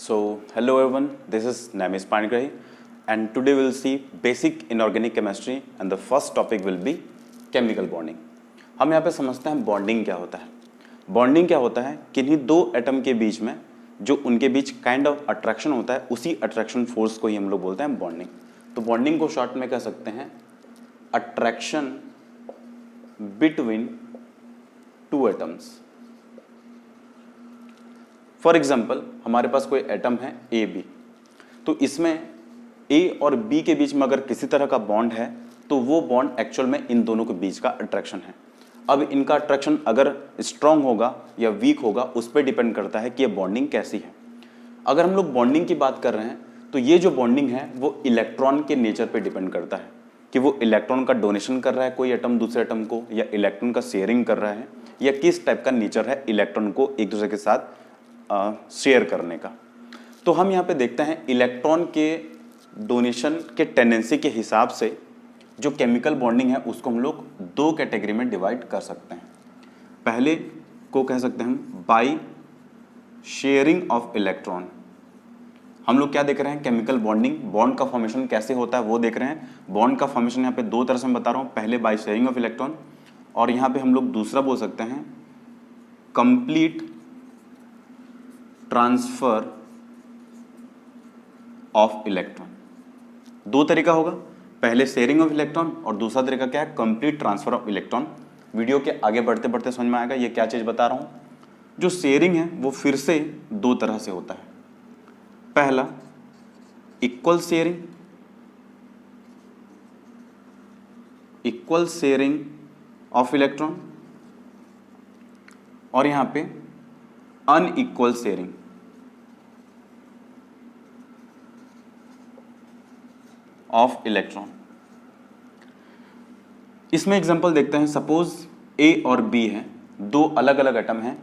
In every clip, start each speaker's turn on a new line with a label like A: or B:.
A: Hello everyone, this is Namis Panigrahi and today we'll see basic inorganic chemistry and the first topic will be chemical bonding. हम यहाँ पे समझते हैं bonding क्या होता है. बॉन्डिंग क्या होता है, किन्हीं दो एटम के बीच में जो उनके बीच काइंड ऑफ अट्रैक्शन होता है, उसी अट्रैक्शन फोर्स को ही हम लोग बोलते हैं बॉन्डिंग. तो बॉन्डिंग को शॉर्ट में कह सकते हैं attraction between two atoms. For example हमारे पास कोई एटम है ए बी, तो इसमें ए और बी के बीच में अगर किसी तरह का बॉन्ड है तो वो बॉन्ड एक्चुअल में इन दोनों के बीच का अट्रैक्शन है. अब इनका अट्रैक्शन अगर स्ट्रांग होगा या वीक होगा उस पर डिपेंड करता है कि ये बॉन्डिंग कैसी है. अगर हम लोग बॉन्डिंग की बात कर रहे हैं तो ये जो बॉन्डिंग है वो इलेक्ट्रॉन के नेचर पे डिपेंड करता है कि वो इलेक्ट्रॉन का डोनेशन कर रहा है कोई एटम दूसरे एटम को, या इलेक्ट्रॉन का शेयरिंग कर रहा है, या किस टाइप का नेचर है इलेक्ट्रॉन को एक दूसरे के साथ शेयर करने का. तो हम यहाँ पे देखते हैं इलेक्ट्रॉन के डोनेशन के टेंडेंसी के हिसाब से जो केमिकल बॉन्डिंग है उसको हम लोग दो कैटेगरी में डिवाइड कर सकते हैं. पहले को कह सकते हैं हम बाय शेयरिंग ऑफ इलेक्ट्रॉन. हम लोग क्या देख रहे हैं, केमिकल बॉन्डिंग, बॉन्ड का फॉर्मेशन कैसे होता है वो देख रहे हैं. बॉन्ड का फॉर्मेशन यहाँ पे दो तरह से मैं बता रहा हूँ. पहले बाय शेयरिंग ऑफ इलेक्ट्रॉन, और यहाँ पे हम लोग दूसरा बोल सकते हैं कंप्लीट ट्रांसफर ऑफ इलेक्ट्रॉन. दो तरीका होगा, पहले शेयरिंग ऑफ इलेक्ट्रॉन और दूसरा तरीका क्या है, complete transfer of electron. Video के आगे बढ़ते बढ़ते समझ में आएगा ये क्या चीज बता रहा हूं. जो शेयरिंग है वो फिर से दो तरह से होता है. पहला equal sharing, equal sharing of electron, और यहां पे अनइक्वल शेयरिंग ऑफ इलेक्ट्रॉन. इसमें एग्जांपल देखते हैं. सपोज ए और बी है, दो अलग अलग एटम हैं,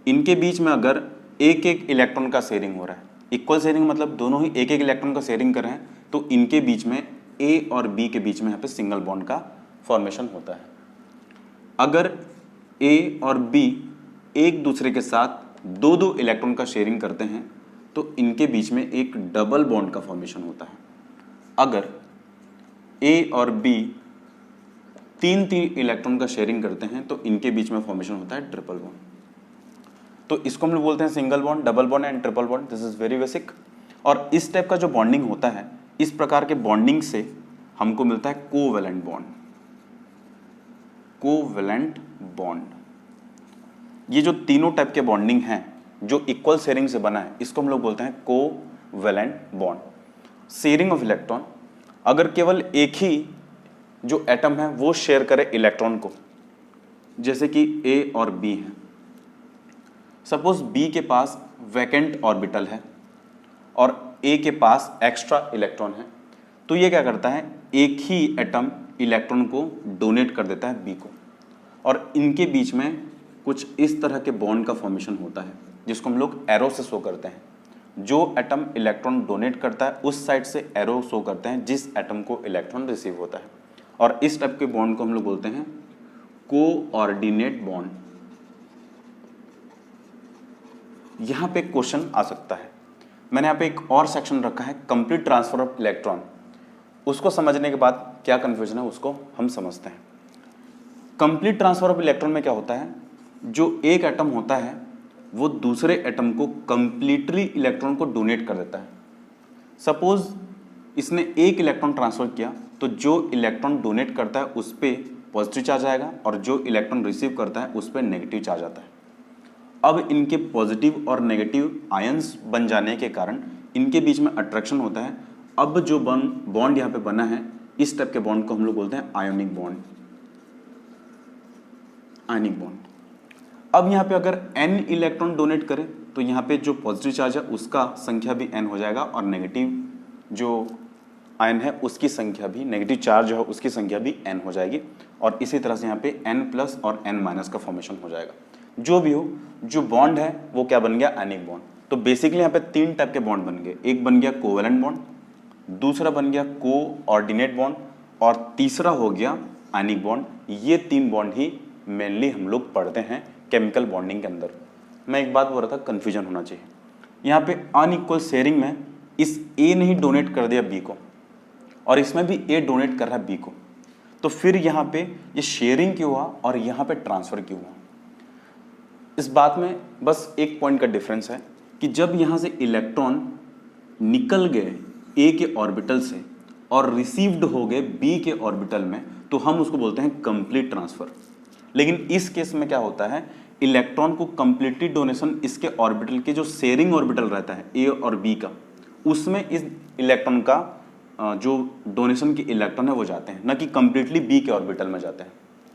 A: इनके बीच में अगर एक एक इलेक्ट्रॉन का शेयरिंग हो रहा है, इक्वल शेयरिंग मतलब दोनों ही एक एक इलेक्ट्रॉन का शेयरिंग कर रहे हैं, तो इनके बीच में ए और बी के बीच में यहाँ पे सिंगल बॉन्ड का फॉर्मेशन होता है. अगर ए और बी एक दूसरे के साथ दो दो इलेक्ट्रॉन का शेयरिंग करते हैं तो इनके बीच में एक डबल बॉन्ड का फॉर्मेशन होता है. अगर ए और बी तीन तीन इलेक्ट्रॉन का शेयरिंग करते हैं तो इनके बीच में फॉर्मेशन होता है ट्रिपल बॉन्ड. तो इसको हम लोग बोलते हैं single bond, double bond and triple bond. This is very basic. और इस टाइप का जो बॉन्डिंग होता है, इस प्रकार के बॉन्डिंग से हमको मिलता है कोवैलेंट बॉन्ड. कोवैलेंट बॉन्ड, ये जो तीनों टाइप के बॉन्डिंग हैं जो इक्वल शेयरिंग से बना है इसको हम लोग बोलते हैं covalent bond. Sharing of electron, अगर केवल एक ही जो एटम है वो शेयर करे इलेक्ट्रॉन को, जैसे कि ए और बी है. सपोज बी के पास वैकेंट ऑर्बिटल है और ए के पास एक्स्ट्रा इलेक्ट्रॉन है, तो ये क्या करता है, एक ही एटम इलेक्ट्रॉन को डोनेट कर देता है बी को, और इनके बीच में कुछ इस तरह के बॉन्ड का फॉर्मेशन होता है जिसको हम लोग एरो से शो करते हैं. जो एटम इलेक्ट्रॉन डोनेट करता है उस साइड से एरो शो करते हैं जिस एटम को इलेक्ट्रॉन रिसीव होता है, और इस टाइप के बॉन्ड को हम लोग बोलते हैं कोऑर्डिनेट बॉन्ड. यहां पे क्वेश्चन आ सकता है, मैंने यहां पे एक और सेक्शन रखा है कंप्लीट ट्रांसफर ऑफ इलेक्ट्रॉन. उसको समझने के बाद क्या कंफ्यूजन है उसको हम समझते हैं. कंप्लीट ट्रांसफर ऑफ इलेक्ट्रॉन में क्या होता है, जो एक एटम होता है वो दूसरे एटम को कंप्लीटली इलेक्ट्रॉन को डोनेट कर देता है. सपोज इसने एक इलेक्ट्रॉन ट्रांसफर किया तो जो इलेक्ट्रॉन डोनेट करता है उस पर पॉजिटिव चार्ज आएगा और जो इलेक्ट्रॉन रिसीव करता है उस पर नेगेटिव चार्ज आता है. अब इनके पॉजिटिव और नेगेटिव आयंस बन जाने के कारण इनके बीच में अट्रैक्शन होता है. अब जो बॉन्ड यहाँ पे बना है, इस टाइप के बॉन्ड को हम लोग बोलते हैं आयोनिक बॉन्ड. Ionic bond. अब यहाँ पे अगर n इलेक्ट्रॉन डोनेट करे तो यहाँ पे जो पॉजिटिव चार्ज है उसका संख्या भी n हो जाएगा, और नेगेटिव जो आयन है उसकी संख्या भी, नेगेटिव चार्ज है उसकी संख्या भी n हो जाएगी, और इसी तरह से यहाँ पे n प्लस और n माइनस का फॉर्मेशन हो जाएगा. जो भी हो, जो बॉन्ड है वो क्या बन गया, आयनिक बॉन्ड. तो बेसिकली यहाँ पे तीन टाइप के बॉन्ड बन गए. एक बन गया कोवैलेंट बॉन्ड, दूसरा बन गया कोऑर्डिनेट बॉन्ड, और तीसरा हो गया आयनिक बॉन्ड. ये तीन बॉन्ड ही मेनली हम लोग पढ़ते हैं केमिकल बॉन्डिंग के अंदर. मैं एक बात बोल रहा था, कंफ्यूजन होना चाहिए. यहाँ पे अनइक्वल शेयरिंग में इस ए ने ही डोनेट कर दिया बी को और इसमें भी ए डोनेट कर रहा है बी को, तो फिर यहाँ पे ये शेयरिंग क्यों हुआ और यहाँ पे ट्रांसफर क्यों हुआ? इस बात में बस एक पॉइंट का डिफरेंस है कि जब यहाँ से इलेक्ट्रॉन निकल गए ए के ऑर्बिटल से और रिसीव्ड हो गए बी के ऑर्बिटल में, तो हम उसको बोलते हैं कंप्लीट ट्रांसफर। लेकिन इस केस में क्या होता है, इलेक्ट्रॉन को कंप्लीटली डोनेशन इसके ऑर्बिटल के जो शेयरिंग ऑर्बिटल रहता है ए और बी का, उसमें इस इलेक्ट्रॉन का जो डोनेशन के इलेक्ट्रॉन है वो जाते हैं, न कि कंप्लीटली बी के ऑर्बिटल में जाते हैं।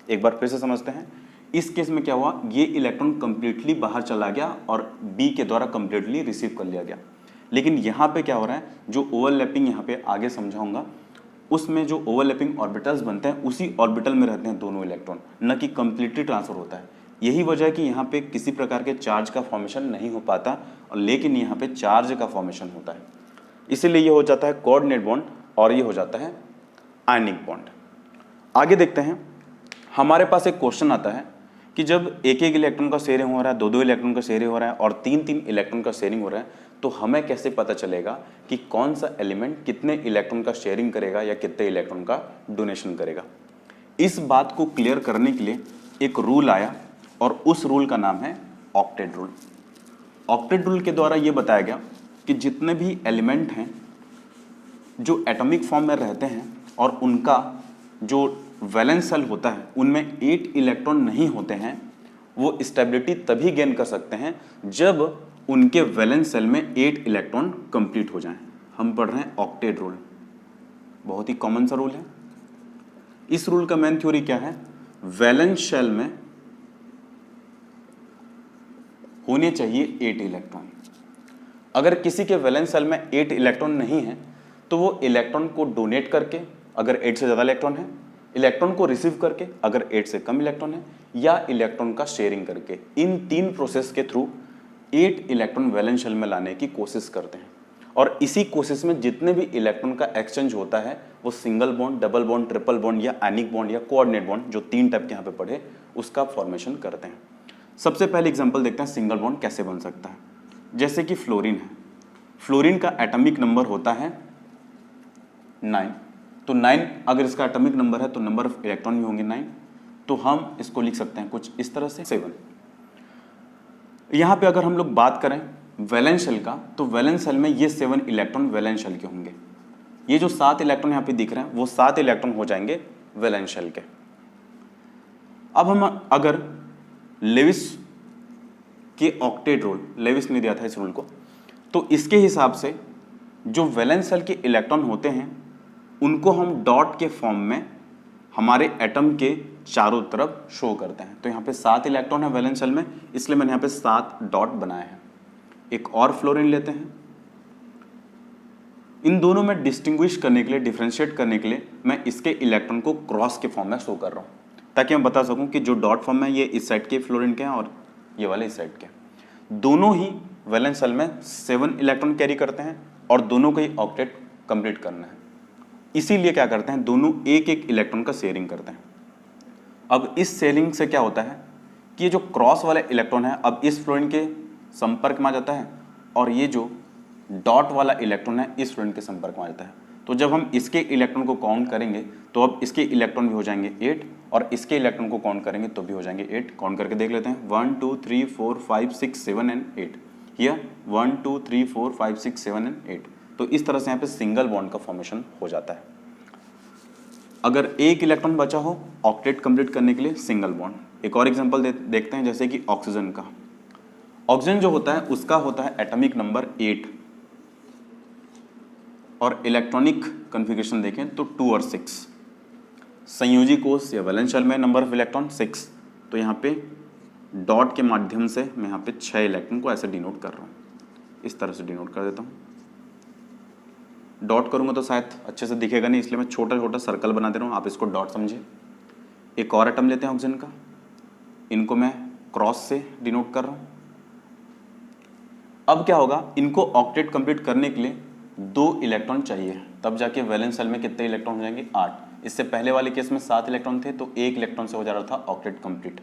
A: एक बार फिर से समझते हैं, इस केस में क्या हुआ, ये इलेक्ट्रॉन कंप्लीटली बाहर चला गया और बी के द्वारा कंप्लीटली रिसीव कर लिया गया। लेकिन यहाँ पे क्या हो रहा है, जो ओवरलैपिंग यहाँ पे आगे समझाऊंगा, उसमें जो ओवरलैपिंग ऑर्बिटल्स बनते हैं उसी ऑर्बिटल में रहते हैं दोनों इलेक्ट्रॉन, न कि कंप्लीटली ट्रांसफर होता है। यही वजह है कि यहाँ पे किसी प्रकार के चार्ज का फॉर्मेशन नहीं हो पाता, और लेकिन यहाँ पे चार्ज का फॉर्मेशन होता है। इसीलिए ये हो जाता है कोऑर्डिनेट बॉन्ड और ये हो जाता है आयनिक बॉन्ड। आगे देखते हैं, हमारे पास एक क्वेश्चन आता है कि जब एक एक इलेक्ट्रॉन का शेयरिंग हो रहा है, दो दो इलेक्ट्रॉन का शेयरिंग हो रहा है और तीन तीन इलेक्ट्रॉन का शेयरिंग हो रहा है, तो हमें कैसे पता चलेगा कि कौन सा एलिमेंट कितने इलेक्ट्रॉन का शेयरिंग करेगा या कितने इलेक्ट्रॉन का डोनेशन करेगा? इस बात को क्लियर करने के लिए एक रूल आया और उस रूल का नाम है ऑक्टेट रूल। ऑक्टेट रूल के द्वारा ये बताया गया कि जितने भी एलिमेंट हैं जो एटॉमिक फॉर्म में रहते हैं और उनका जो वैलेंस शेल होता है उनमें 8 इलेक्ट्रॉन नहीं होते हैं, वो स्टेबिलिटी तभी गेन कर सकते हैं जब उनके वैलेंस शेल में 8 इलेक्ट्रॉन कंप्लीट हो जाएं। हम पढ़ रहे हैं ऑक्टेट रूल, बहुत ही कॉमन सा रूल है। इस रूल का मेन थ्योरी क्या है, वैलेंस शेल में होने चाहिए 8 इलेक्ट्रॉन। अगर किसी के वैलेंस शेल में 8 इलेक्ट्रॉन नहीं है तो वो इलेक्ट्रॉन को डोनेट करके, अगर 8 से ज़्यादा इलेक्ट्रॉन है, इलेक्ट्रॉन को रिसीव करके अगर 8 से कम इलेक्ट्रॉन है, या इलेक्ट्रॉन का शेयरिंग करके, इन 3 प्रोसेस के थ्रू 8 इलेक्ट्रॉन वैलेंस शेल में लाने की कोशिश करते हैं। और इसी कोशिश में जितने भी इलेक्ट्रॉन का एक्सचेंज होता है वो single bond, double bond, triple bond या आयनिक बॉन्ड या कोऑर्डिनेट बॉन्ड, जो 3 टाइप के यहाँ पे पढ़े, उसका फॉर्मेशन करते हैं। सबसे पहले एग्जांपल देखते हैं सिंगल बॉन्ड कैसे बन सकता है। जैसे कि फ्लोरीन है, फ्लोरीन का एटॉमिक नंबर होता है 9, तो 9 अगर इसका एटॉमिक नंबर है तो नंबर ऑफ इलेक्ट्रॉन भी होंगे 9, तो हम इसको लिख सकते हैं कुछ इस तरह से 7। यहाँ पे अगर हम लोग बात करें वैलेंस शेल का, तो वैलेंस शेल में ये 7 इलेक्ट्रॉन वैलेंस शेल के होंगे। ये जो 7 इलेक्ट्रॉन यहाँ पे दिख रहे हैं वो 7 इलेक्ट्रॉन हो जाएंगे वैलेंस शेल के। अब हम अगर लेविस के ऑक्टेट रूल, लेविस ने दिया था इस रूल को, तो इसके हिसाब से जो वैलेंस शेल के इलेक्ट्रॉन होते हैं उनको हम डॉट के फॉर्म में हमारे एटम के चारों तरफ शो करते हैं। तो यहाँ पे 7 इलेक्ट्रॉन है वैलेंस शेल में, इसलिए मैंने यहाँ पे 7 डॉट बनाए हैं। एक और फ्लोरीन लेते हैं, इन दोनों में डिस्टिंग्विश करने के लिए, डिफरेंशिएट करने के लिए मैं इसके इलेक्ट्रॉन को क्रॉस के फॉर्म में शो कर रहा हूँ, ताकि मैं बता सकूँ कि जो डॉट फॉर्म में ये इस साइड के फ्लोरीन के हैं और ये वाले इस साइड के। दोनों ही वैलेंस शेल में 7 इलेक्ट्रॉन कैरी करते हैं और दोनों को ही ऑक्टेट कंप्लीट करना है। इसीलिए क्या करते हैं, दोनों एक एक इलेक्ट्रॉन का शेयरिंग करते हैं। अब इस शेयरिंग से क्या होता है कि ये जो क्रॉस वाला इलेक्ट्रॉन है अब इस फ्लोरीन के संपर्क में आ जाता है, और ये जो डॉट वाला इलेक्ट्रॉन है इस फ्लोरीन के संपर्क में आ जाता है। तो जब हम इसके इलेक्ट्रॉन को काउंट करेंगे तो अब इसके इलेक्ट्रॉन भी हो जाएंगे 8, और इसके इलेक्ट्रॉन को काउंट करेंगे तो भी हो जाएंगे 8। काउंट करके देख लेते हैं, 1 2 3 4 5 6 7 एंड 8। Here 1 2 3 4 5 6 7 and 8। तो इस तरह से यहाँ पे सिंगल बॉन्ड का फॉर्मेशन हो जाता है। अगर एक इलेक्ट्रॉन बचा हो ऑक्टेट कंप्लीट करने के लिए, सिंगल बॉन्ड। एक और एग्जांपल देखते हैं, जैसे कि ऑक्सीजन का। ऑक्सीजन जो होता है उसका होता है एटॉमिक नंबर 8 और इलेक्ट्रॉनिक कॉन्फ़िगरेशन देखें तो 2 और 6। संयोजी कोष या वैलेंस शेल में नंबर ऑफ इलेक्ट्रॉन 6, तो यहाँ पे डॉट के माध्यम से मैं यहाँ पे 6 इलेक्ट्रॉन को ऐसे डिनोट कर रहा हूँ, इस तरह से डिनोट कर देता हूँ। डॉट करूँगा तो शायद अच्छे से दिखेगा नहीं, इसलिए मैं छोटा छोटा सर्कल बना दे रहा हूँ, आप इसको डॉट समझिए। एक और एटम लेते हैं ऑक्सीजन का, इनको मैं क्रॉस से डिनोट कर रहा हूँ। अब क्या होगा, इनको ऑक्टेट कंप्लीट करने के लिए 2 इलेक्ट्रॉन चाहिए, तब जाके वैलेंस शेल में कितने इलेक्ट्रॉन हो जाएंगे, 8। इससे पहले वाले केस में 7 इलेक्ट्रॉन थे, तो 1 इलेक्ट्रॉन से हो जा रहा था ऑक्टेट कंप्लीट।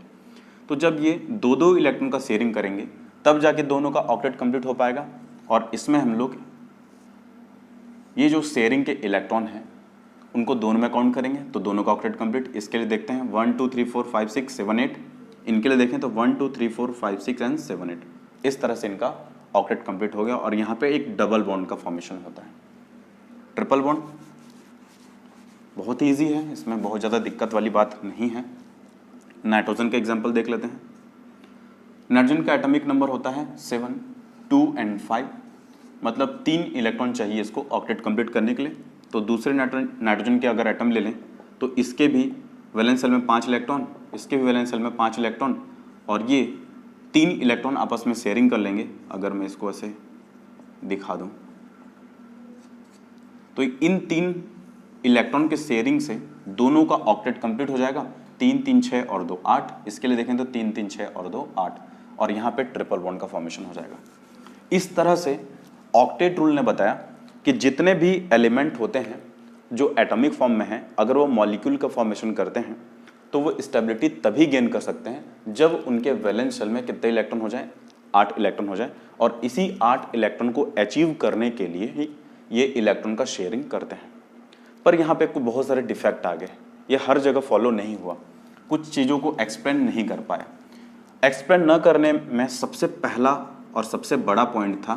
A: तो जब ये 2-2 इलेक्ट्रॉन का शेयरिंग करेंगे तब जाके दोनों का ऑक्टेट कंप्लीट हो पाएगा। और इसमें हम लोग ये जो शेयरिंग के इलेक्ट्रॉन हैं उनको दोनों में काउंट करेंगे, तो दोनों का ऑक्टेट कंप्लीट। इसके लिए देखते हैं 1 2 3 4 5 6 7 8, इनके लिए देखें तो 1 2 3 4 5 6 एंड 7 8, इस तरह से इनका ऑक्टेट कंप्लीट हो गया। और यहाँ पे एक डबल बॉन्ड का फॉर्मेशन होता है। ट्रिपल बॉन्ड बहुत ईजी है, इसमें बहुत ज़्यादा दिक्कत वाली बात नहीं है। नाइट्रोजन का एग्जाम्पल देख लेते हैं। नाइट्रोजन का एटॉमिक नंबर होता है 7, 2 एंड 5, मतलब 3 इलेक्ट्रॉन चाहिए इसको ऑक्टेट कंप्लीट करने के लिए। तो दूसरे नाइट्रोजन के अगर एटम ले लें तो इसके भी वैलेंस शेल में 5 इलेक्ट्रॉन, इसके भी वैलेंस शेल में 5 इलेक्ट्रॉन, और ये 3 इलेक्ट्रॉन आपस में शेयरिंग कर लेंगे। अगर मैं इसको ऐसे दिखा दूं तो इन 3 इलेक्ट्रॉन के शेयरिंग से दोनों का ऑक्टेट कंप्लीट हो जाएगा। 3 3 6 और 2 8, इसके लिए देखें तो 3 3 6 और 2 8, और यहाँ पे ट्रिपल बॉन्ड का फॉर्मेशन हो जाएगा। इस तरह से ऑक्टेट रूल ने बताया कि जितने भी एलिमेंट होते हैं जो एटॉमिक फॉर्म में हैं, अगर वो मॉलिक्यूल का फॉर्मेशन करते हैं तो वो स्टेबिलिटी तभी गेन कर सकते हैं जब उनके वैलेंस शेल में कितने इलेक्ट्रॉन हो जाए, 8 इलेक्ट्रॉन हो जाए। और इसी 8 इलेक्ट्रॉन को अचीव करने के लिए ही ये इलेक्ट्रॉन का शेयरिंग करते हैं। पर यहाँ पे कुछ बहुत सारे डिफेक्ट आ गए, ये हर जगह फॉलो नहीं हुआ, कुछ चीज़ों को एक्सप्लेन नहीं कर पाया। एक्सप्लेन न करने में सबसे पहला और सबसे बड़ा पॉइंट था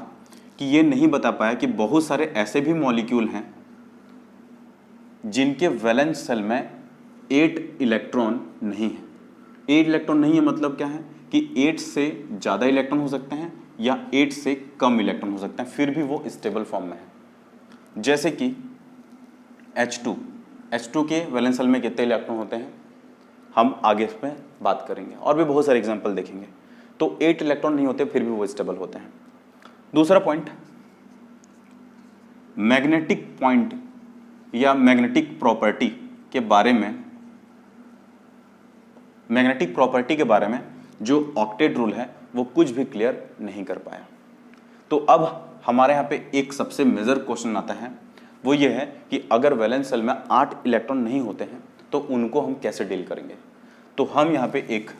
A: कि ये नहीं बता पाया कि बहुत सारे ऐसे भी मॉलिक्यूल हैं जिनके वैलेंस शेल में 8 इलेक्ट्रॉन नहीं है। 8 इलेक्ट्रॉन नहीं है मतलब क्या है कि 8 से ज़्यादा इलेक्ट्रॉन हो सकते हैं या 8 से कम इलेक्ट्रॉन हो सकते हैं, फिर भी वो स्टेबल फॉर्म में है। जैसे कि H2 के वैलेंस शेल में कितने इलेक्ट्रॉन होते हैं हम आगे इसमें बात करेंगे, और भी बहुत सारे एग्जाम्पल देखेंगे। तो 8 इलेक्ट्रॉन नहीं होते फिर भी वो स्टेबल होते हैं। दूसरा पॉइंट, मैग्नेटिक पॉइंट या मैग्नेटिक प्रॉपर्टी के बारे में जो ऑक्टेट रूल है वो कुछ भी क्लियर नहीं कर पाया। तो अब हमारे यहाँ पे एक सबसे मेजर क्वेश्चन आता है, वो ये है कि अगर वैलेंस शेल में 8 इलेक्ट्रॉन नहीं होते हैं तो उनको हम कैसे डील करेंगे। तो हम यहाँ पे एक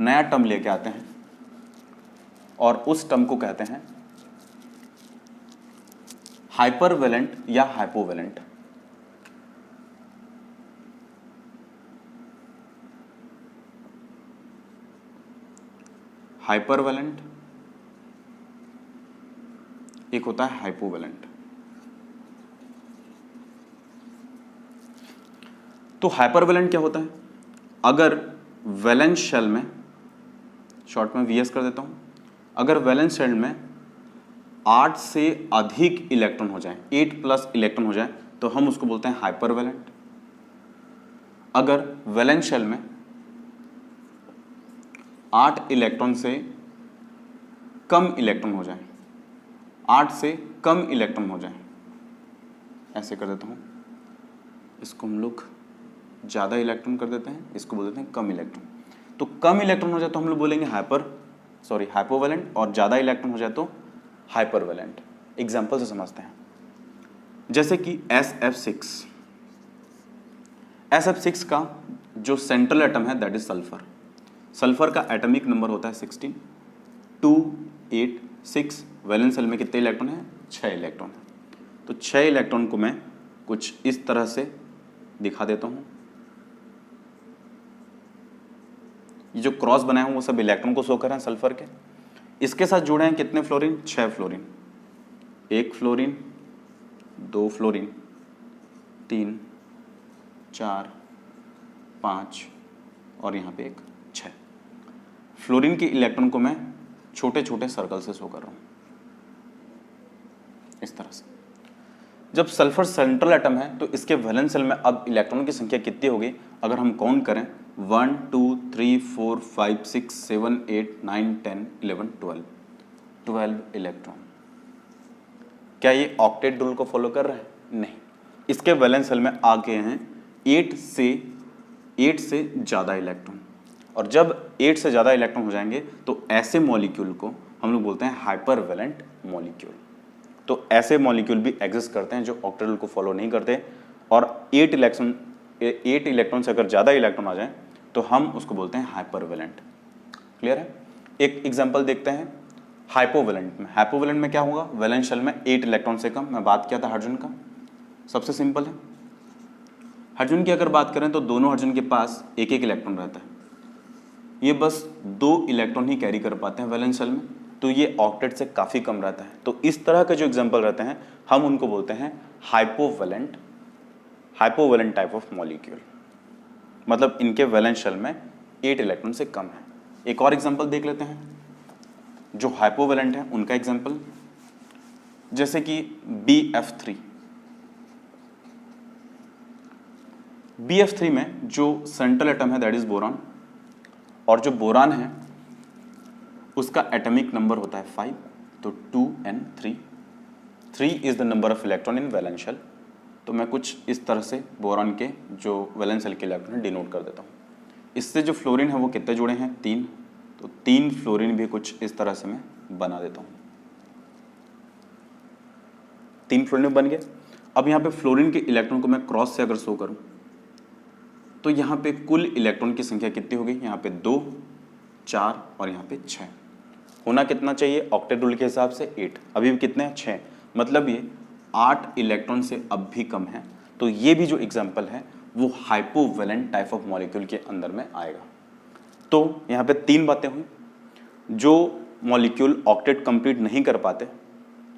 A: नया टर्म लेके आते हैं और उस टर्म को कहते हैं हाइपरवैलेंट या हाइपोवैलेंट। हाइपरवैलेंट एक होता है हाइपोवैलेंट। तो हाइपरवैलेंट क्या होता है, अगर वैलेंस शेल में, शॉर्ट में VS कर देता हूं, अगर वैलेंस शेल में 8 से अधिक इलेक्ट्रॉन हो जाए, 8+ इलेक्ट्रॉन हो जाए, तो हम उसको बोलते हैं हाइपरवैलेंट। अगर वैलेंस शेल में 8 इलेक्ट्रॉन से कम इलेक्ट्रॉन हो जाए, 8 से कम इलेक्ट्रॉन हो जाए, ऐसे कर देता हूं, इसको हम लोग ज़्यादा इलेक्ट्रॉन कर देते हैं, इसको बोल देते हैं कम इलेक्ट्रॉन। तो कम इलेक्ट्रॉन हो जाए तो हम लोग बोलेंगे हाइपोवैलेंट, और ज़्यादा इलेक्ट्रॉन हो जाए तो हाइपरवैलेंट। एग्जाम्पल से समझते हैं, जैसे कि SF6 का जो सेंट्रल एटम है दैट इज सल्फर। सल्फर का एटॉमिक नंबर होता है 16, 2 8 6, वैलेंस शेल में कितने इलेक्ट्रॉन है, 6 इलेक्ट्रॉन है। तो 6 इलेक्ट्रॉन को मैं कुछ इस तरह से दिखा देता हूं। ये जो क्रॉस बनाए हैं वो सब इलेक्ट्रॉन को शो कर रहे हैं सल्फर के। इसके साथ जुड़े हैं कितने फ्लोरीन, 6 फ्लोरीन, 1 फ्लोरीन, 2 फ्लोरीन, 3 4 5 और यहाँ पे एक 6 फ्लोरीन के इलेक्ट्रॉन को मैं छोटे छोटे सर्कल से शो कर रहा हूँ इस तरह से। जब सल्फर सेंट्रल एटम है तो इसके वैलेंस शेल में अब इलेक्ट्रॉन की संख्या कितनी होगी, अगर हम काउंट करें 1 2 3 4 5 6 7 8 9 10 11 12 इलेक्ट्रॉन। क्या ये ऑक्टेट रूल को फॉलो कर रहे हैं, नहीं। इसके वैलेंस शेल में आ गए हैं 8 से ज़्यादा इलेक्ट्रॉन, और जब 8 से ज़्यादा इलेक्ट्रॉन हो जाएंगे तो ऐसे मॉलिक्यूल को हम लोग बोलते हैं हाइपरवैलेंट मॉलिक्यूल। तो ऐसे मॉलिक्यूल भी एग्जिस्ट करते हैं जो ऑक्टेट रूल को फॉलो नहीं करते, और 8 इलेक्ट्रॉन से अगर ज़्यादा इलेक्ट्रॉन आ जाए तो हम उसको बोलते हैं हाइपरवैलेंट। क्लियर है। एक एग्जांपल देखते हैं हाइपोवेलेंट में क्या होगा, वैलेंस शेल में 8 इलेक्ट्रॉन से कम। मैं बात किया था हाइड्रोजन का, सबसे सिंपल है। हाइड्रोजन की अगर बात करें तो दोनों हाइड्रोजन के पास एक एक इलेक्ट्रॉन रहता है, ये बस 2 इलेक्ट्रॉन ही कैरी कर पाते हैं वैलेंस शेल में, तो ये ऑक्टेट से काफ़ी कम रहता है। तो इस तरह के जो एग्जाम्पल रहते हैं हम उनको बोलते हैं हाइपोवेलेंट टाइप ऑफ मॉलिक्यूल, मतलब इनके वैलेंस शेल में 8 इलेक्ट्रॉन से कम है। एक और एग्जाम्पल देख लेते हैं जो हाइपोवेलेंट है उनका एग्जाम्पल, जैसे कि BF3 में जो सेंट्रल एटम है दैट इज बोरान, और जो बोरान है उसका एटॉमिक नंबर होता है 5, तो 2n3। 3 is the number of electron in valence shell. तो मैं कुछ इस तरह से बोरान के जो वैलेंस शेल के इलेक्ट्रॉन डिनोट कर देता हूँ। इससे जो फ्लोरीन है वो कितने जुड़े हैं, 3, तो 3 फ्लोरीन भी कुछ इस तरह से मैं बना देता हूँ। 3 फ्लोरीन बन गए। अब यहाँ पे फ्लोरीन के इलेक्ट्रॉन को मैं क्रॉस से अगर शो करूँ तो यहाँ पे कुल इलेक्ट्रॉन की संख्या कितनी होगी, यहाँ पे 2, 4 और यहाँ पे 6। होना कितना चाहिए ऑक्टेट रूल के हिसाब से 8, अभी भी कितने हैं 6, मतलब ये 8 इलेक्ट्रॉन से अब भी कम है। तो ये भी जो एग्जाम्पल है वो हाइपोवेलेंट टाइप ऑफ मॉलिक्यूल के अंदर में आएगा। तो यहाँ पे 3 बातें हुई। जो मॉलिक्यूल ऑक्टेट कंप्लीट नहीं कर पाते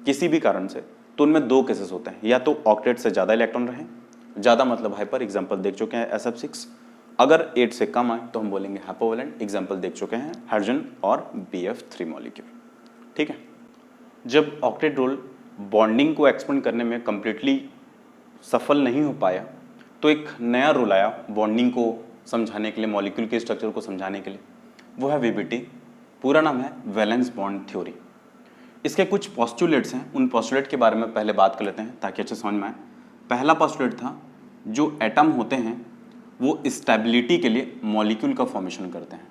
A: किसी भी कारण से, तो उनमें 2 केसेस होते हैं, या तो ऑक्टेट से ज़्यादा इलेक्ट्रॉन रहे, ज़्यादा मतलब हाइपर, एग्जाम्पल देख चुके हैं SF6। अगर 8 से कम आए तो हम बोलेंगे हाइपोवेलेंट, एग्जाम्पल देख चुके हैं हाइड्रोजन और BF3 मॉलिक्यूल। ठीक है, जब ऑक्टेट रूल बॉन्डिंग को एक्सपेंड करने में कंप्लीटली सफल नहीं हो पाया तो एक नया रूल आया बॉन्डिंग को समझाने के लिए, मॉलिक्यूल के स्ट्रक्चर को समझाने के लिए, वो है VBT। पूरा नाम है वैलेंस बॉन्ड थ्योरी। इसके कुछ पोस्टुलेट्स हैं, उन पोस्टुलेट के बारे में पहले बात कर लेते हैं ताकि अच्छे समझ में आए। पहला पोस्टुलेट था जो एटम होते हैं वो स्टेबिलिटी के लिए मॉलिक्यूल का फॉर्मेशन करते हैं।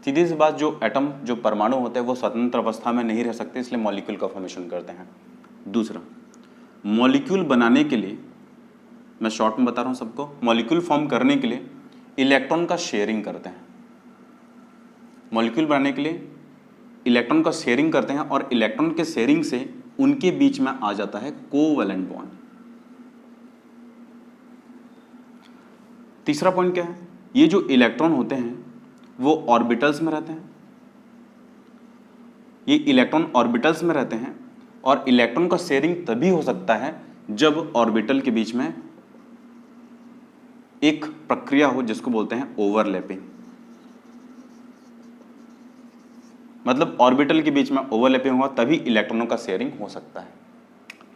A: सीधी सी बात, जो एटम जो परमाणु होते हैं वो स्वतंत्र अवस्था में नहीं रह सकते, इसलिए मॉलिक्यूल का फॉर्मेशन करते हैं। दूसरा, मॉलिक्यूल बनाने के लिए, मैं शॉर्ट में बता रहा हूँ सबको, मॉलिक्यूल फॉर्म करने के लिए इलेक्ट्रॉन का शेयरिंग करते हैं। मॉलिक्यूल बनाने के लिए इलेक्ट्रॉन का शेयरिंग करते हैं और इलेक्ट्रॉन के शेयरिंग से उनके बीच में आ जाता है कोवैलेंट बॉन्ड। तीसरा पॉइंट क्या है, ये जो इलेक्ट्रॉन होते हैं वो ऑर्बिटल्स में रहते हैं। ये इलेक्ट्रॉन ऑर्बिटल्स में रहते हैं और इलेक्ट्रॉन का शेयरिंग तभी हो सकता है जब ऑर्बिटल के बीच में एक प्रक्रिया हो जिसको बोलते हैं ओवरलैपिंग। मतलब ऑर्बिटल के बीच में ओवरलैपिंग हुआ तभी इलेक्ट्रॉनों का शेयरिंग हो सकता है।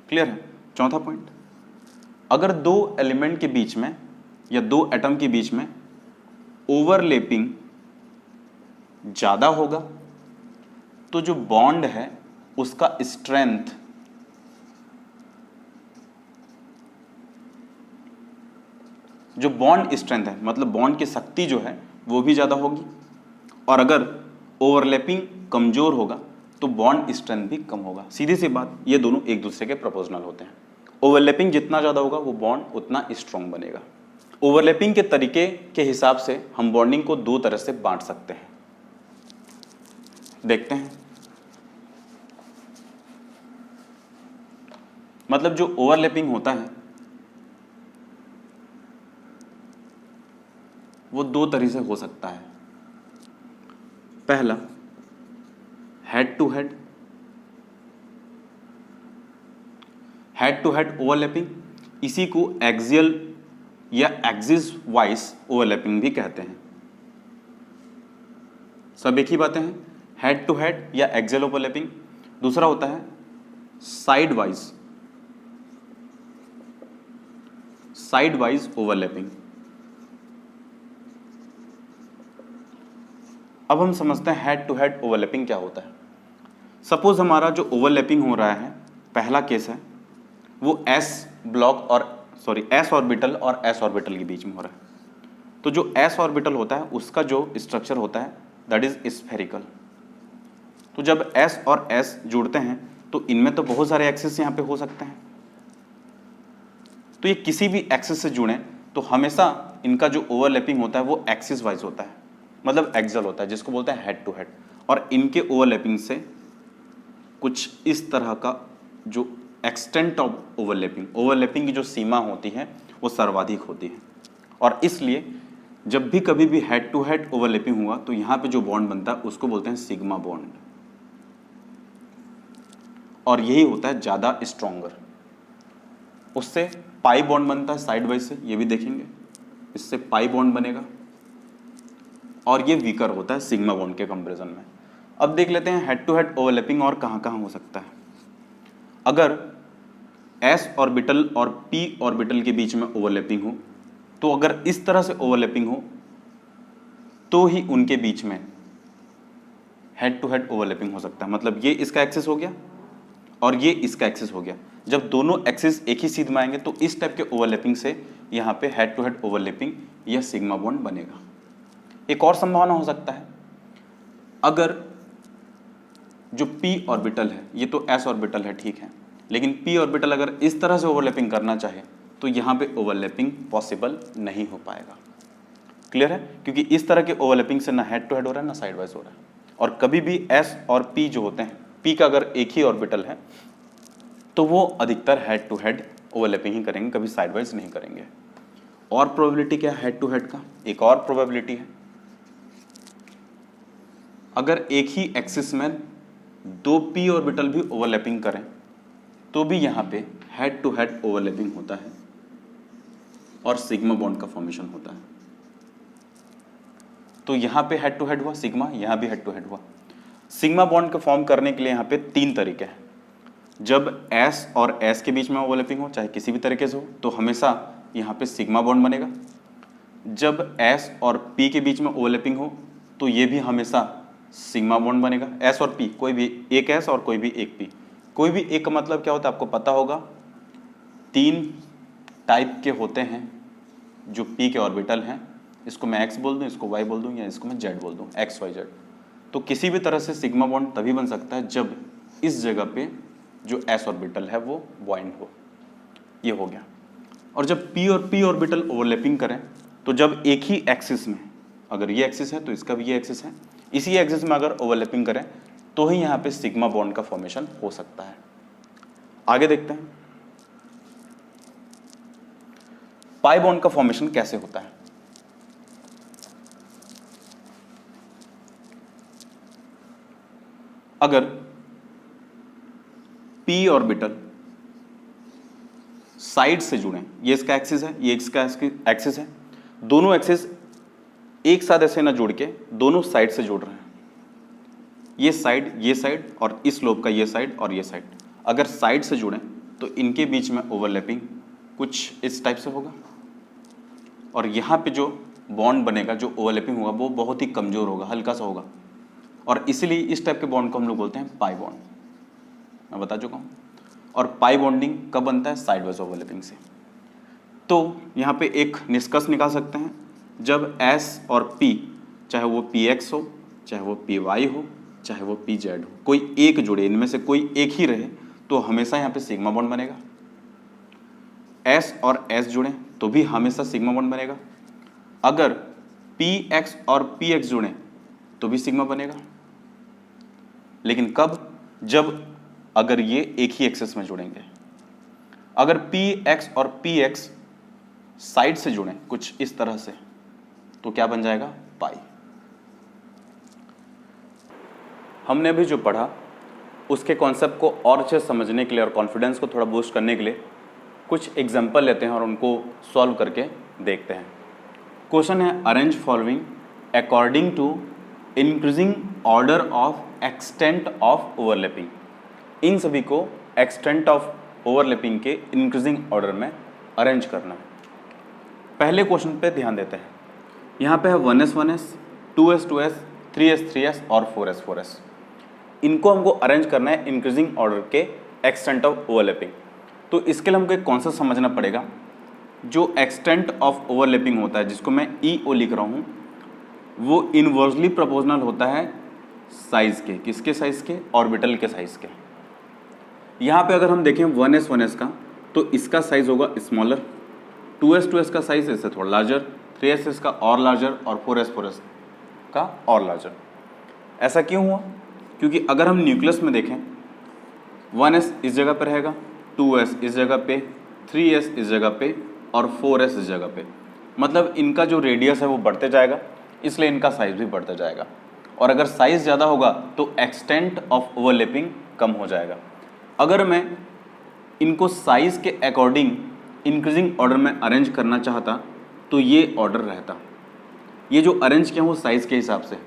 A: क्लियर है। चौथा पॉइंट, अगर 2 एलिमेंट के बीच में या 2 एटम के बीच में ओवरलैपिंग ज्यादा होगा तो जो बॉन्ड है उसका स्ट्रेंथ जो बॉन्ड स्ट्रेंथ है, मतलब बॉन्ड की शक्ति जो है वो भी ज्यादा होगी। और अगर ओवरलैपिंग कमजोर होगा तो बॉन्ड स्ट्रेंथ भी कम होगा। सीधी सी बात, ये दोनों एक दूसरे के प्रोपोर्शनल होते हैं। ओवरलैपिंग जितना ज्यादा होगा वो बॉन्ड उतना स्ट्रांग बनेगा। ओवरलैपिंग के तरीके के हिसाब से हम बॉन्डिंग को 2 तरह से बांट सकते हैं, देखते हैं। मतलब जो ओवरलैपिंग होता है वो 2 तरह से हो सकता है। पहला, हेड टू हेड ओवरलैपिंग, इसी को एक्सियल या एक्सिस वाइज ओवरलैपिंग भी कहते हैं। सब एक ही बातें हैं, हेड टू हेड या एक्सियल ओवरलैपिंग। दूसरा होता है साइड वाइज ओवरलैपिंग। अब हम समझते हैं हेड टू हेड ओवरलैपिंग क्या होता है। सपोज हमारा जो ओवरलैपिंग हो रहा है, पहला केस है वो एस ऑर्बिटल और एस ऑर्बिटल के बीच में हो रहा है। तो जो एस ऑर्बिटल होता है उसका जो स्ट्रक्चर होता है दैट इज स्फेरिकल। तो जब एस और एस जुड़ते हैं तो इनमें तो बहुत सारे एक्सिस यहाँ पे हो सकते हैं। तो ये किसी भी एक्सिस से जुड़े तो हमेशा इनका जो ओवरलैपिंग होता है वो एक्सिस वाइज होता है, मतलब एक्सियल होता है, जिसको बोलते हैं हेड टू हेड। और इनके ओवरलैपिंग से कुछ इस तरह का जो एक्सटेंट ऑफ ओवरलैपिंग की जो सीमा होती है वो सर्वाधिक होती है, और इसलिए जब भी कभी भी हेड टू हेड ओवरलैपिंग हुआ तो यहाँ पे जो बॉन्ड बनता है उसको बोलते हैं सिग्मा बॉन्ड, और यही होता है ज़्यादा स्ट्रॉन्गर। उससे पाई बॉन्ड बनता है साइड वाइज से, ये भी देखेंगे, इससे पाई बॉन्ड बनेगा, और ये वीकर होता है सिग्मा बॉन्ड के कंपैरिजन में। अब देख लेते हैं हेड टू हेड ओवरलैपिंग और कहाँ कहाँ हो सकता है। अगर s ऑर्बिटल और p ऑर्बिटल के बीच में ओवरलैपिंग हो, तो अगर इस तरह से ओवरलैपिंग हो तो ही उनके बीच में हेड टू हेड ओवरलैपिंग हो सकता है। मतलब ये इसका एक्सिस हो गया और ये इसका एक्सिस हो गया। जब दोनों एक्सिस एक ही सीध में आएंगे तो इस टाइप के ओवरलैपिंग से यहाँ पे हेड टू हेड ओवरलैपिंग या सिग्मा बॉन्ड बनेगा। एक और संभावना हो सकता है, अगर जो p ऑर्बिटल है, ये तो s ऑर्बिटल है ठीक है, लेकिन p ऑर्बिटल अगर इस तरह से ओवरलैपिंग करना चाहे तो यहाँ पे ओवरलैपिंग पॉसिबल नहीं हो पाएगा। क्लियर है? क्योंकि इस तरह के ओवरलैपिंग से ना हेड टू हेड हो रहा है ना साइड वाइज हो रहा है, और कभी भी s और p जो होते हैं, p का अगर एक ही ऑर्बिटल है तो वो अधिकतर हेड टू हेड ओवरलैपिंग ही करेंगे, कभी साइड वाइज नहीं करेंगे। और प्रोबेबिलिटी क्या है हेड टू हेड का? एक और प्रोबेबिलिटी है, अगर एक ही एक्सिस में दो p ऑर्बिटल भी ओवरलैपिंग करें तो भी यहाँ पे हेड टू हेड ओवरलैपिंग होता है और सिग्मा बॉन्ड का फॉर्मेशन होता है। तो यहाँ पे हेड टू हेड हुआ सिग्मा, यहाँ भी हेड टू हेड हुआ। सिग्मा बॉन्ड को फॉर्म करने के लिए यहाँ पे तीन तरीके हैं। जब s और s के बीच में ओवरलैपिंग हो, चाहे किसी भी तरीके से हो, तो हमेशा यहाँ पे सिग्मा बॉन्ड बनेगा। जब s और p के बीच में ओवरलैपिंग हो तो ये भी हमेशा सिग्मा बॉन्ड बनेगा। s और p, कोई भी एक s और कोई भी एक p। कोई भी एक का मतलब क्या होता है आपको पता होगा, तीन टाइप के होते हैं जो p के ऑर्बिटल हैं। इसको मैं x बोल दूं, इसको y बोल दूं, या इसको मैं z बोल दूं, x y z। तो किसी भी तरह से सिग्मा बॉन्ड तभी बन सकता है जब इस जगह पे जो s ऑर्बिटल है वो बॉन्ड हो। ये हो गया। और जब p और p ऑर्बिटल ओवरलैपिंग करें तो जब एक ही एक्सिस में, अगर ये एक्सिस है तो इसका भी ये एक्सिस है, इसी एक्सिस में अगर ओवरलैपिंग करें तो ही यहाँ पे सिग्मा बॉन्ड का फॉर्मेशन हो सकता है। आगे देखते हैं पाई बॉन्ड का फॉर्मेशन कैसे होता है। अगर p ऑर्बिटल साइड से जुड़े, ये इसका एक्सिस है, ये इसका एक्सिस है, दोनों एक्सिस एक साथ ऐसे ना जुड़ के दोनों साइड से जुड़ रहे हैं, ये साइड और इस लोब का ये साइड और ये साइड, अगर साइड से जुड़े तो इनके बीच में ओवरलैपिंग कुछ इस टाइप से होगा, और यहाँ पे जो बॉन्ड बनेगा, जो ओवरलैपिंग होगा, वो बहुत ही कमजोर होगा, हल्का सा होगा, और इसीलिए इस टाइप के बॉन्ड को हम लोग बोलते हैं पाई बॉन्ड। मैं बता चुका हूँ। और पाई बॉन्डिंग कब बनता है? साइड वाइज ओवरलैपिंग से। तो यहाँ पे एक निष्कर्ष निकाल सकते हैं, जब s और p, चाहे वो px हो, चाहे वो py हो, चाहे वो pz हो, कोई एक जुड़े, इनमें से कोई एक ही रहे, तो हमेशा यहाँ पे सिग्मा बॉन्ड बनेगा। s और s जुड़े तो भी हमेशा सिग्मा बॉन्ड बनेगा। अगर px और px जुड़े तो भी सिग्मा बनेगा। लेकिन कब? जब अगर ये एक ही एक्सिस में जुड़ेंगे। अगर px और px साइड से जुड़े कुछ इस तरह से तो क्या बन जाएगा? पाई। हमने अभी जो पढ़ा उसके कॉन्सेप्ट को और अच्छे से समझने के लिए और कॉन्फिडेंस को थोड़ा बूस्ट करने के लिए कुछ एग्जांपल लेते हैं और उनको सॉल्व करके देखते हैं। क्वेश्चन है, arrange following according to increasing order of extent of overlapping. इन सभी को एक्सटेंट ऑफ ओवरलैपिंग के इंक्रीजिंग ऑर्डर में अरेंज करना है। पहले क्वेश्चन पे ध्यान देते हैं। यहाँ पे है 1s 1s, 2s 2s, 3s 3s और 4s 4s। इनको हमको अरेंज करना है इंक्रीजिंग ऑर्डर के एक्सटेंट ऑफ ओवरलैपिंग। तो इसके लिए हमको एक कॉन्सेप्ट समझना पड़ेगा। जो एक्सटेंट ऑफ ओवरलैपिंग होता है, जिसको मैं EO लिख रहा हूँ, वो इनवर्सली प्रोपोर्शनल होता है साइज के। किसके साइज के? ऑर्बिटल के साइज के। यहाँ पे अगर हम देखें 1s 1s का, तो इसका साइज होगा स्मॉलर, 2s 2s का साइज इससे थोड़ा लार्जर, 3s का और लार्जर, और 4s 4s का और लार्जर। ऐसा क्यों हुआ? क्योंकि अगर हम न्यूक्लियस में देखें 1s इस जगह पे रहेगा, 2s इस जगह पे, 3s इस जगह पे और 4s इस जगह पे। मतलब इनका जो रेडियस है वो बढ़ते जाएगा, इसलिए इनका साइज भी बढ़ता जाएगा। और अगर साइज ज़्यादा होगा तो एक्सटेंट ऑफ ओवरलैपिंग कम हो जाएगा। अगर मैं इनको साइज के अकॉर्डिंग इंक्रीजिंग ऑर्डर में अरेंज करना चाहता तो ये ऑर्डर रहता। ये जो अरेंज किया वो साइज के हिसाब से,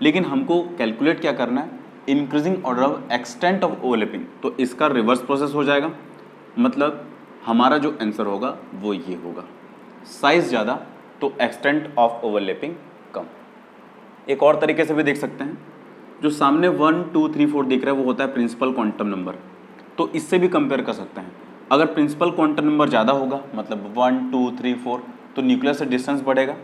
A: लेकिन हमको कैलकुलेट क्या करना है, increasing order of extent of overlapping. तो इसका रिवर्स प्रोसेस हो जाएगा, मतलब हमारा जो आंसर होगा वो ये होगा, साइज ज़्यादा तो एक्सटेंट ऑफ ओवरलैपिंग कम। एक और तरीके से भी देख सकते हैं, जो सामने 1 2 3 4 दिख रहा है वो होता है प्रिंसिपल क्वांटम नंबर। तो इससे भी कंपेयर कर सकते हैं। अगर प्रिंसिपल क्वांटम नंबर ज़्यादा होगा, मतलब 1 2 3 4, तो न्यूक्लियस से डिस्टेंस बढ़ेगा,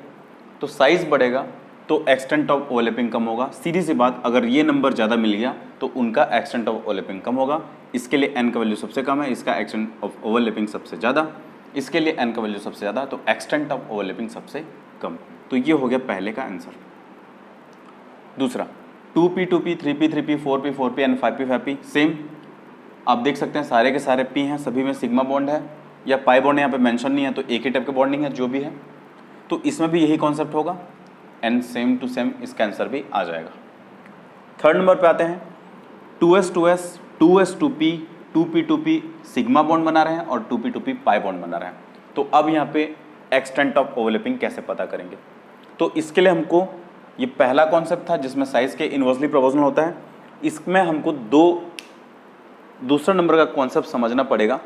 A: तो साइज बढ़ेगा, तो एक्सटेंट ऑफ ओवरलैपिंग कम होगा। सीधी सी बात, अगर ये नंबर ज़्यादा मिल गया तो उनका एक्सटेंट ऑफ ओवरलैपिंग कम होगा। इसके लिए n का वैल्यू सबसे कम है, इसका एक्सटेंट ऑफ ओवरलैपिंग सबसे ज़्यादा, इसके लिए n का वैल्यू सबसे ज़्यादा, तो एक्सटेंट ऑफ ओवरलैपिंग सबसे कम। तो ये हो गया पहले का आंसर। दूसरा 2p 2p 3p 3p 4p 4p and 5p 5p same. आप देख सकते हैं सारे के सारे p हैं, सभी में सिग्मा बॉन्ड है या पाई बॉन्ड यहाँ पे मेंशन नहीं है, तो एक ही टाइप के बॉन्डिंग है जो भी है। तो इसमें भी यही कॉन्सेप्ट होगा एंड सेम टू सेम इसका आंसर भी आ जाएगा। थर्ड नंबर पे आते हैं, 2s 2s 2s 2p 2p 2p sigma bond बना रहे हैं और 2p 2p पाई बॉन्ड बना रहे हैं। तो अब यहाँ पे एक्सटेंट ऑफ ओवरलैपिंग कैसे पता करेंगे? तो इसके लिए हमको, ये पहला कॉन्सेप्ट था जिसमें साइज के इन्वर्सली प्रोपोर्शनल होता है, इसमें हमको दूसरा नंबर का कॉन्सेप्ट समझना पड़ेगा,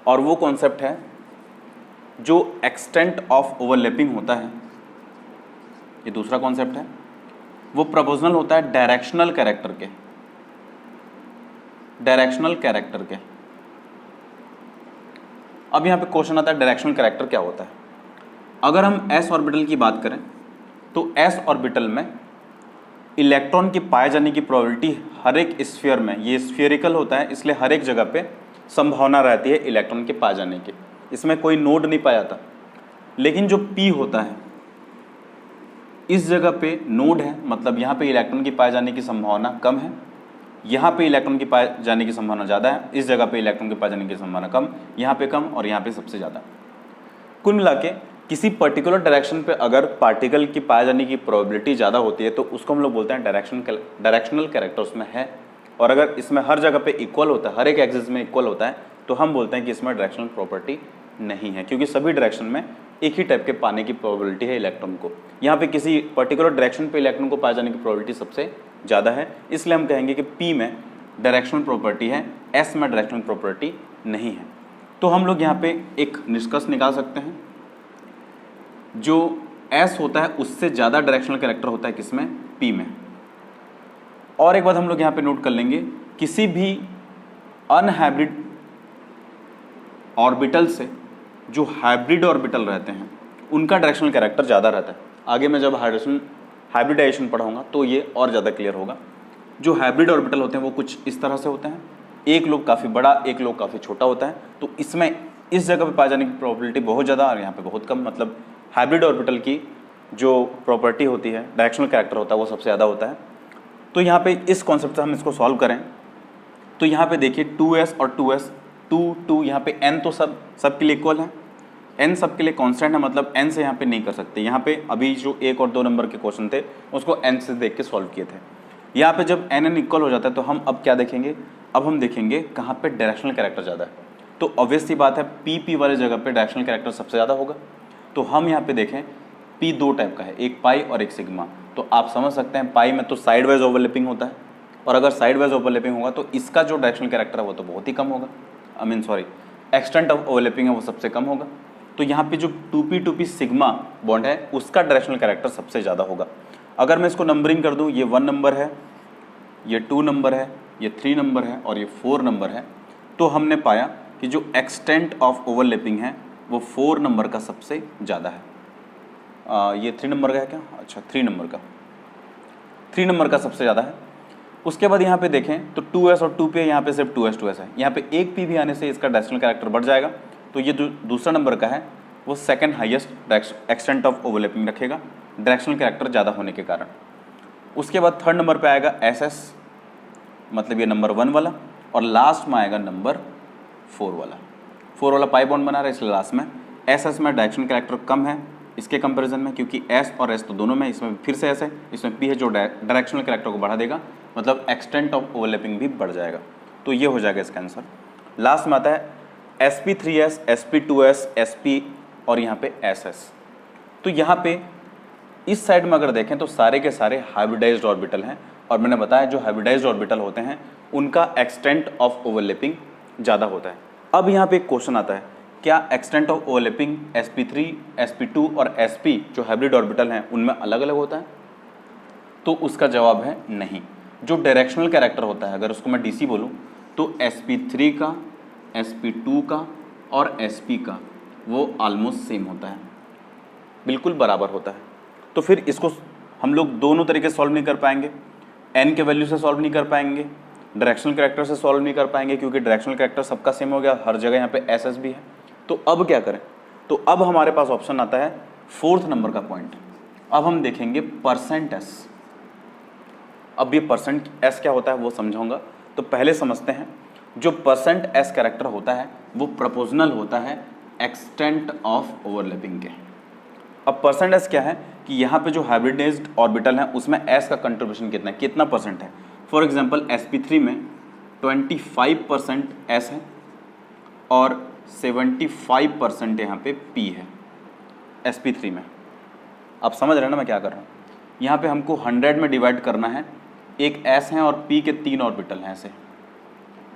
A: और वो कॉन्सेप्ट है जो एक्सटेंट ऑफ ओवरलैपिंग होता है। ये दूसरा कॉन्सेप्ट है, वो प्रोपोर्शनल होता है डायरेक्शनल कैरेक्टर के। डायरेक्शनल कैरेक्टर के अब यहाँ पे क्वेश्चन आता है डायरेक्शनल कैरेक्टर क्या होता है। अगर हम s ऑर्बिटल की बात करें तो s ऑर्बिटल में इलेक्ट्रॉन की पाए जाने की प्रोबेबिलिटी हर एक स्फीयर में, ये स्फीयरिकल होता है इसलिए हर एक जगह पे संभावना रहती है इलेक्ट्रॉन के पाए जाने की, इसमें कोई नोड नहीं पाया जाता। लेकिन जो p होता है इस जगह पे नोड है, मतलब यहाँ पे इलेक्ट्रॉन की पाए जाने की संभावना कम है, यहाँ पे इलेक्ट्रॉन की पाए जाने की संभावना ज़्यादा है, इस जगह पे इलेक्ट्रॉन के पाए जाने की संभावना कम, यहाँ पे कम और यहाँ पे सबसे ज़्यादा। कुल मिला के किसी पर्टिकुलर डायरेक्शन पे अगर पार्टिकल की पाए जाने की प्रोबेबिलिटी ज़्यादा होती है तो उसको हम लोग बोलते हैं डायरेक्शनल कैरेक्टर उसमें है। और अगर इसमें हर जगह पे इक्वल होता है, हर एक एक्सिस में इक्वल होता है, तो हम बोलते हैं कि इसमें डायरेक्शनल प्रॉपर्टी नहीं है, क्योंकि सभी डायरेक्शन में एक ही टाइप के पाने की प्रोबेबिलिटी है इलेक्ट्रॉन को। यहाँ पे किसी पर्टिकुलर डायरेक्शन पे इलेक्ट्रॉन को पाए जाने की प्रोबेबिलिटी सबसे ज़्यादा है, इसलिए हम कहेंगे कि P में डायरेक्शनल प्रॉपर्टी है, S में डायरेक्शनल प्रॉपर्टी नहीं है। तो हम लोग यहाँ पे एक निष्कर्ष निकाल सकते हैं, जो S होता है उससे ज़्यादा डायरेक्शनल कैरेक्टर होता है किसमें? P में। और एक बात हम लोग यहाँ पे नोट कर लेंगे, किसी भी अनहाइब्रिड ऑर्बिटल से जो हाइब्रिड ऑर्बिटल रहते हैं उनका डायरेक्शनल कैरेक्टर ज़्यादा रहता है। आगे मैं जब हाइब्रिडाइजेशन पढ़ाऊंगा तो ये और ज़्यादा क्लियर होगा। जो हाइब्रिड ऑर्बिटल होते हैं वो कुछ इस तरह से होते हैं, एक लोग काफ़ी बड़ा, एक लोग काफ़ी छोटा होता है। तो इसमें इस जगह पे पाए जाने की प्रोबेबिलिटी बहुत ज़्यादा और यहाँ पे बहुत कम, मतलब हाइब्रिड ऑर्बिटल की जो प्रॉपर्टी होती है, डायरेक्शनल कैरेक्टर होता है, वो सबसे ज़्यादा होता है। तो यहाँ पे इस कॉन्सेप्ट से हम इसको सॉल्व करें तो यहाँ पे देखिए 2s और 2s 2 यहाँ पे n तो सब के लिए इक्वल है, n सबके लिए कांस्टेंट है, मतलब n से यहाँ पे नहीं कर सकते। यहाँ पे अभी जो 1 और 2 नंबर के क्वेश्चन थे उसको n से देख के सॉल्व किए थे। यहाँ पे जब n इक्वल हो जाता है तो हम अब क्या देखेंगे, अब हम देखेंगे कहाँ पे डायरेक्शनल कैरेक्टर ज़्यादा है। तो ऑब्वियस सी बात है p वाले जगह पे डायरेक्शनल कैरेक्टर सबसे ज़्यादा होगा। तो हम यहाँ पे देखें p दो टाइप का है, एक पाई और एक सिग्मा। तो आप समझ सकते हैं पाई में तो साइड वाइज ओवरलैपिंग होता है, और अगर साइड वाइज ओवरलैपिंग होगा तो इसका जो डायरेक्शनल कैरेक्टर है वो तो बहुत ही कम होगा, एक्सटेंट ऑफ ओवरलैपिंग है वो सबसे कम होगा। तो यहाँ पे जो 2p सिग्मा बॉन्ड है उसका डायरेक्शनल कैरेक्टर सबसे ज़्यादा होगा। अगर मैं इसको नंबरिंग कर दूँ, ये 1 नंबर है, ये 2 नंबर है, ये 3 नंबर है और ये 4 नंबर है, तो हमने पाया कि जो एक्सटेंट ऑफ ओवरलैपिंग है वो 4 नंबर का सबसे ज़्यादा है। ये 3 नंबर का है क्या? अच्छा, 3 नंबर का सबसे ज़्यादा है। उसके बाद यहाँ पे देखें तो 2s और 2p यहाँ पे सिर्फ 2s है, यहाँ पे एक p भी आने से इसका डायरेक्शनल कैरेक्टर बढ़ जाएगा। तो ये जो दूसरा नंबर का है वो second highest extent of overlapping रखेगा डायरेक्शनल कैरेक्टर ज़्यादा होने के कारण। उसके बाद थर्ड नंबर पे आएगा ss, मतलब ये नंबर 1 वाला, और लास्ट में आएगा नंबर 4 वाला। 4 वाला पाई बॉन्ड बना रहा है, इसलिए लास्ट में एस में डायरेक्शनल कैरेक्टर कम है इसके कंपैरिजन में, क्योंकि एस और एस तो दोनों में, इसमें फिर से एस है, इसमें पी है जो डायरेक्शनल कैरेक्टर को बढ़ा देगा, मतलब एक्सटेंट ऑफ ओवरलैपिंग भी बढ़ जाएगा। तो ये हो जाएगा इसका आंसर। लास्ट में आता है sp3s, sp2s, sp और यहाँ पे ss। तो यहाँ पे इस साइड में अगर देखें तो सारे के सारे हाइब्रिडाइज्ड ऑर्बिटल हैं, और मैंने बताया जो हाइब्रिडाइज्ड ऑर्बिटल होते हैं उनका एक्सटेंट ऑफ ओवरलैपिंग ज़्यादा होता है। अब यहाँ पे एक क्वेश्चन आता है, क्या extent of overlapping sp3, sp2 और sp जो हाइब्रिड ऑर्बिटल हैं उनमें अलग अलग होता है? तो उसका जवाब है नहीं। जो डायरेक्शनल कैरेक्टर होता है, अगर उसको मैं डीसी बोलूँ, तो sp3 का, sp2 का और sp का वो ऑलमोस्ट सेम होता है, बिल्कुल बराबर होता है। तो फिर इसको हम लोग दोनों तरीके से सॉल्व नहीं कर पाएंगे, n के वैल्यू से सॉल्व नहीं कर पाएंगे, डायरेक्शनल कैरेक्टर से सॉल्व नहीं कर पाएंगे, क्योंकि डायरेक्शनल कैरेक्टर सबका सेम हो गया, हर जगह यहाँ पे ss भी है। तो अब क्या करें? तो अब हमारे पास ऑप्शन आता है 4th नंबर का पॉइंट। अब हम देखेंगे %s। अब ये %s क्या होता है वो समझाऊंगा, तो पहले समझते हैं। जो %s कैरेक्टर होता है वो प्रोपोर्शनल होता है एक्सटेंट ऑफ ओवरलैपिंग के। अब %s क्या है कि यहाँ पे जो हाइब्रिडाइज्ड ऑर्बिटल है उसमें s का कंट्रीब्यूशन कितना परसेंट है। फॉर एग्जांपल sp3 में 25% s है और 75% यहाँ पे p है sp3 में। आप समझ रहे हैं ना मैं क्या कर रहा हूँ? यहाँ पे हमको 100 में डिवाइड करना है, एक s है और p के 3 ऑर्बिटल हैं ऐसे।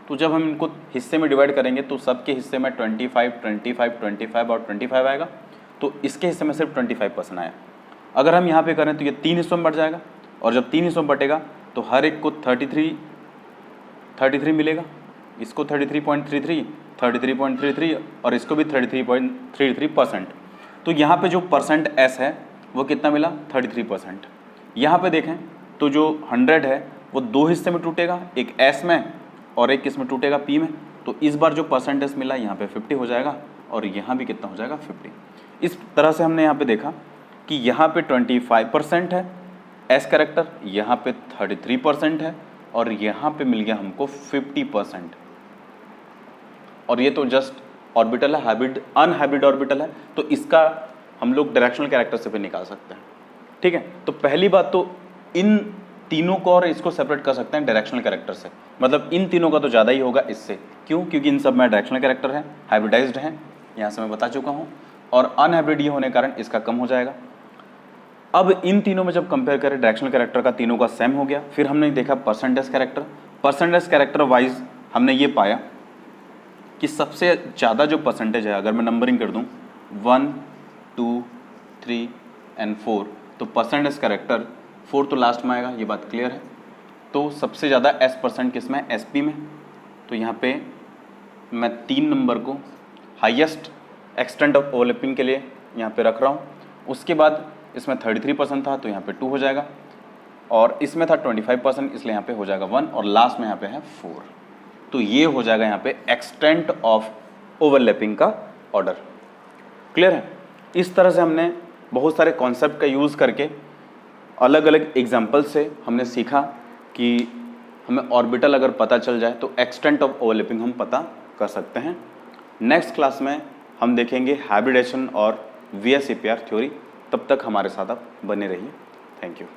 A: तो जब हम इनको हिस्से में डिवाइड करेंगे तो सबके हिस्से में 25, 25, 25 और 25 आएगा, तो इसके हिस्से में सिर्फ 25% आया। अगर हम यहाँ पे करें तो ये 3 हिस्सों में बट जाएगा, और जब 3 हिस्सों में बटेगा तो हर एक को 33 मिलेगा, इसको 33.33, 33.33 और इसको भी 33.33%। तो यहाँ पे जो %s है वो कितना मिला? 33%। यहाँ पे देखें तो जो 100 है वो 2 हिस्से में टूटेगा, एक s में और एक किस में टूटेगा? p में। तो इस बार जो %s मिला यहाँ पे 50 हो जाएगा, और यहाँ भी कितना हो जाएगा? 50। इस तरह से हमने यहाँ पे देखा कि यहाँ पे 25% है s कैरेक्टर, यहाँ पे 33% है, और यहाँ पे मिल गया हमको 50%। और ये तो जस्ट ऑर्बिटल है, हाइब्रिड अनहाइब्रिड ऑर्बिटल है, तो इसका हम लोग डायरेक्शनल कैरेक्टर से भी निकाल सकते हैं। ठीक है, तो पहली बात तो इन तीनों को और इसको सेपरेट कर सकते हैं डायरेक्शनल कैरेक्टर से, मतलब इन तीनों का तो ज़्यादा ही होगा इससे। क्यों? क्योंकि इन सब में डायरेक्शनल कैरेक्टर है, हाइब्रिडाइज्ड है, यहाँ से मैं बता चुका हूँ, और अनहाइब्रिड ये होने के कारण इसका कम हो जाएगा। अब इन तीनों में जब कंपेयर करें डायरेक्शनल कैरेक्टर का तीनों का सेम हो गया। फिर हमने देखा %s कैरेक्टर। % कैरेक्टर वाइज हमने ये पाया कि सबसे ज़्यादा जो परसेंटेज है, अगर मैं नंबरिंग कर दूँ 1, 2, 3 एंड 4, तो %s कैरेक्टर 4 तो लास्ट में आएगा, ये बात क्लियर है। तो सबसे ज़्यादा s% किस में? sp में। तो यहाँ पे मैं 3 नंबर को हाईएस्ट एक्सटेंट ऑफ ओवरलैपिंग के लिए यहाँ पे रख रहा हूँ। उसके बाद इसमें 33% था तो यहाँ पे 2 हो जाएगा, और इसमें था 25% इसलिए यहाँ पे हो जाएगा 1, और लास्ट में यहाँ पे है 4। तो ये हो जाएगा यहाँ पे एक्सटेंट ऑफ ओवरलैपिंग का ऑर्डर। क्लियर है? इस तरह से हमने बहुत सारे कॉन्सेप्ट का यूज़ करके अलग अलग एग्जाम्पल से हमने सीखा कि हमें ऑर्बिटल अगर पता चल जाए तो एक्सटेंट ऑफ ओवरलैपिंग हम पता कर सकते हैं। नेक्स्ट क्लास में हम देखेंगे हाइब्रिडेशन और VSEPR थ्योरी। तब तक हमारे साथ आप बने रहिए। Thank you.